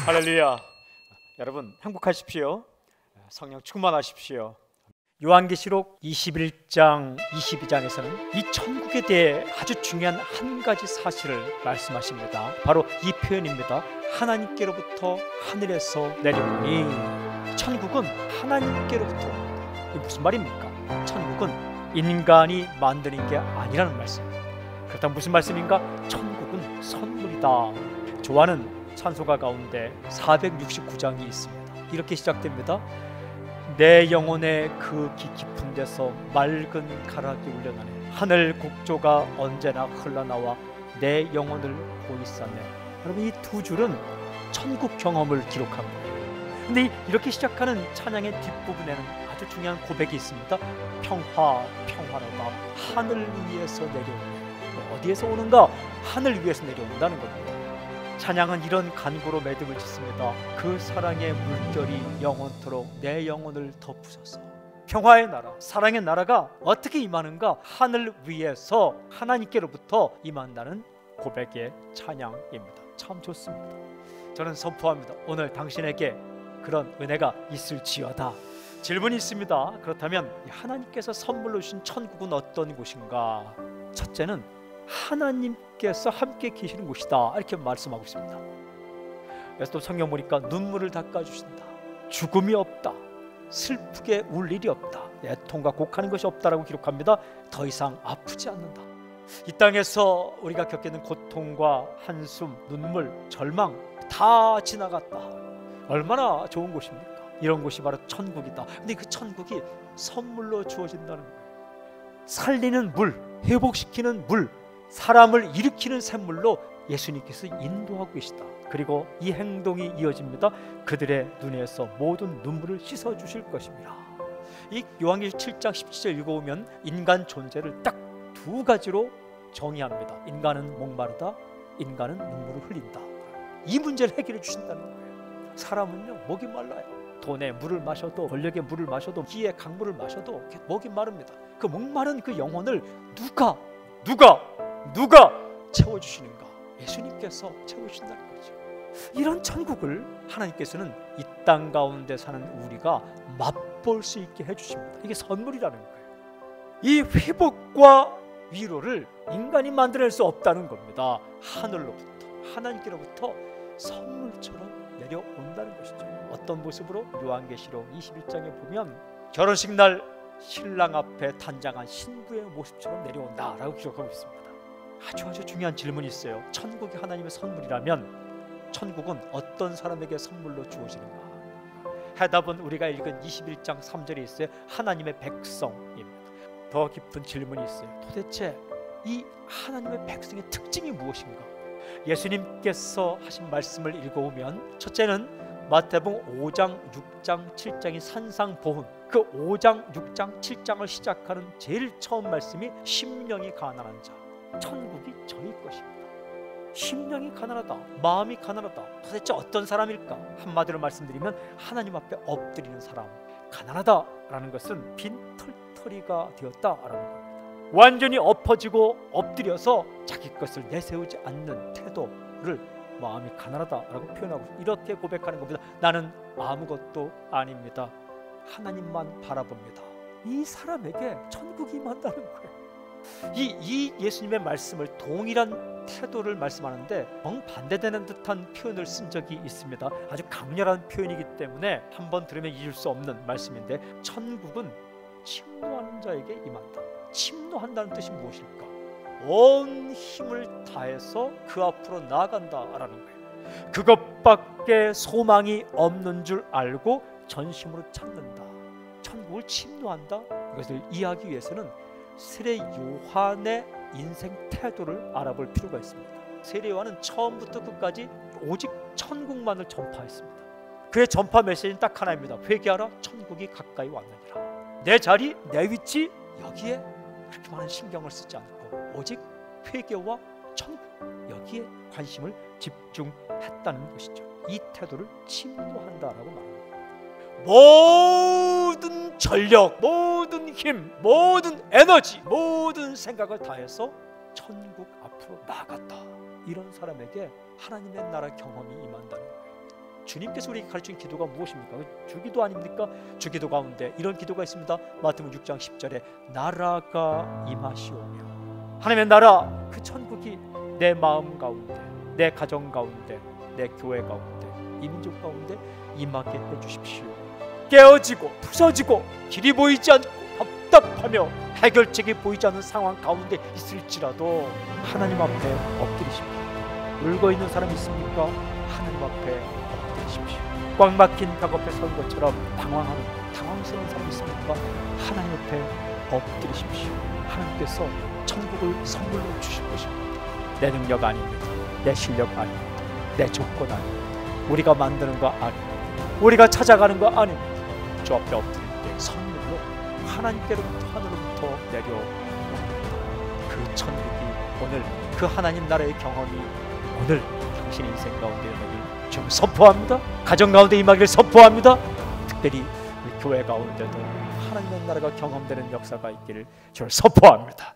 할렐루야. 여러분 행복하십시오. 성령 충만하십시오. 요한계시록 21장 22장에서는 이 천국에 대해 아주 중요한 한 가지 사실을 말씀하십니다. 바로 이 표현입니다. 하나님께로부터 하늘에서 내려오니. 천국은 하나님께로부터. 이게 무슨 말입니까? 천국은 인간이 만드는 게 아니라는 말씀입니다. 그렇다면 무슨 말씀인가? 천국은 선물이다. 조하는 찬송가 가운데 469장이 있습니다. 이렇게 시작됩니다. 내 영혼의 그 깊은 데서 맑은 가락이 울려나네. 하늘 곡조가 언제나 흘러나와 내 영혼을 보이사네. 여러분, 이 두 줄은 천국 경험을 기록한 거예요. 근데 이렇게 시작하는 찬양의 뒷부분에는 아주 중요한 고백이 있습니다. 평화로다. 하늘 위에서 내려오네. 어디에서 오는가? 하늘 위에서 내려온다는 겁니다. 찬양은 이런 간구로 매듭을 짓습니다. 그 사랑의 물결이 영원토록 내 영혼을 덮으소서. 평화의 나라, 사랑의 나라가 어떻게 임하는가? 하늘 위에서 하나님께로부터 임한다는 고백의 찬양입니다. 참 좋습니다. 저는 선포합니다. 오늘 당신에게 그런 은혜가 있을지어다. 질문이 있습니다. 그렇다면 하나님께서 선물로 주신 천국은 어떤 곳인가? 첫째는 하나님께서 함께 계시는 곳이다, 이렇게 말씀하고 있습니다. 그래서 또 성경 보니까 눈물을 닦아주신다, 죽음이 없다, 슬프게 울 일이 없다, 애통과 곡하는 것이 없다라고 기록합니다. 더 이상 아프지 않는다. 이 땅에서 우리가 겪게 되는 고통과 한숨, 눈물, 절망 다 지나갔다. 얼마나 좋은 곳입니까? 이런 곳이 바로 천국이다. 근데 그 천국이 선물로 주어진다는 거예요. 살리는 물, 회복시키는 물, 사람을 일으키는 샘물로 예수님께서 인도하고 계시다. 그리고 이 행동이 이어집니다. 그들의 눈에서 모든 눈물을 씻어주실 것입니다. 이 요한계시록 7장 17절 읽어보면 인간 존재를 딱 두 가지로 정의합니다. 인간은 목마르다, 인간은 눈물을 흘린다. 이 문제를 해결해 주신다는 거예요. 사람은요, 목이 말라요. 돈에 물을 마셔도, 권력에 물을 마셔도, 기에 강물을 마셔도 목이 마릅니다. 그 목마른 그 영혼을 누가 채워주시는가? 예수님께서 채우신다는 거죠. 이런 천국을 하나님께서는 이 땅 가운데 사는 우리가 맛볼 수 있게 해주십니다. 이게 선물이라는 거예요. 이 회복과 위로를 인간이 만들어낼 수 없다는 겁니다. 하늘로부터, 하나님께로부터 선물처럼 내려온다는 것이죠. 어떤 모습으로? 요한계시록 21장에 보면 결혼식 날 신랑 앞에 단장한 신부의 모습처럼 내려온다라고 기록하고 있습니다. 아주 중요한 질문이 있어요. 천국이 하나님의 선물이라면 천국은 어떤 사람에게 선물로 주어지는가? 해답은 우리가 읽은 21장 3절에 있어요. 하나님의 백성입니다. 더 깊은 질문이 있어요. 도대체 이 하나님의 백성의 특징이 무엇인가? 예수님께서 하신 말씀을 읽어보면 첫째는 마태복음 5장, 6장, 7장이 산상보훈, 그 5장, 6장, 7장을 시작하는 제일 처음 말씀이 심령이 가난한 자, 천국이 저희 것입니다. 심령이 가난하다, 마음이 가난하다. 도대체 어떤 사람일까? 한마디로 말씀드리면 하나님 앞에 엎드리는 사람. 가난하다라는 것은 빈털터리가 되었다라는 겁니다. 완전히 엎어지고 엎드려서 자기 것을 내세우지 않는 태도를 마음이 가난하다라고 표현하고 이렇게 고백하는 겁니다. 나는 아무것도 아닙니다. 하나님만 바라봅니다. 이 사람에게 천국이 임한다는 거예요. 이 예수님의 말씀을 동일한 태도를 말씀하는데 정반대되는 듯한 표현을 쓴 적이 있습니다. 아주 강렬한 표현이기 때문에 한번 들으면 잊을 수 없는 말씀인데, 천국은 침노하는 자에게 임한다. 침노한다는 뜻이 무엇일까? 온 힘을 다해서 그 앞으로 나아간다라는 거예요. 그것밖에 소망이 없는 줄 알고 전심으로 찾는다. 천국을 침노한다. 이것을 이해하기 위해서는 세례 요한의 인생 태도를 알아볼 필요가 있습니다. 세례 요한은 처음부터 끝까지 오직 천국만을 전파했습니다. 그의 전파 메시지는 딱 하나입니다. 회개하라, 천국이 가까이 왔느니라. 내 자리, 내 위치, 여기에 그렇게 많은 신경을 쓰지 않고 오직 회개와 천국, 여기에 관심을 집중했다는 것이죠. 이 태도를 침노한다라고 말합니다. 모든 전력, 모든 힘, 모든 에너지, 모든 생각을 다해서 천국 앞으로 나아갔다. 이런 사람에게 하나님의 나라 경험이 임한다는 거예요. 주님께서 우리에게 가르친 기도가 무엇입니까? 주기도 아닙니까? 주기도 가운데 이런 기도가 있습니다. 마태복음 6장 10절에 나라가 임하시오며, 하나님의 나라, 그 천국이 내 마음 가운데, 내 가정 가운데, 내 교회 가운데, 이 민족 가운데 임하게 해주십시오. 깨어지고 부서지고 길이 보이지 않고 답답하며 해결책이 보이지 않는 상황 가운데 있을지라도 하나님 앞에 엎드리십시오. 울고 있는 사람이 있습니까? 하나님 앞에 엎드리십시오. 꽉 막힌 벽 앞에 선 것처럼 당황하는, 당황스러운 사람이 있습니까? 하나님 앞에 엎드리십시오. 하나님께서 천국을 선물로 주실 것입니다. 내 능력 아닙니다. 내 실력 아닙니다. 내 조건 아닙니다. 우리가 만드는 거 아닙니다. 우리가 찾아가는 거 아닙니다. 주 앞에 엎드릴 때 선물로 하나님께로부터, 하늘로부터 내려옵니다. 그 천국이 오늘, 그 하나님 나라의 경험이 오늘 당신 인생 가운데 임하기를 좀 선포합니다. 가정 가운데 임하기를 선포합니다. 특별히 우리 교회 가운데도 하나님의 나라가 경험되는 역사가 있기를 저를 선포합니다.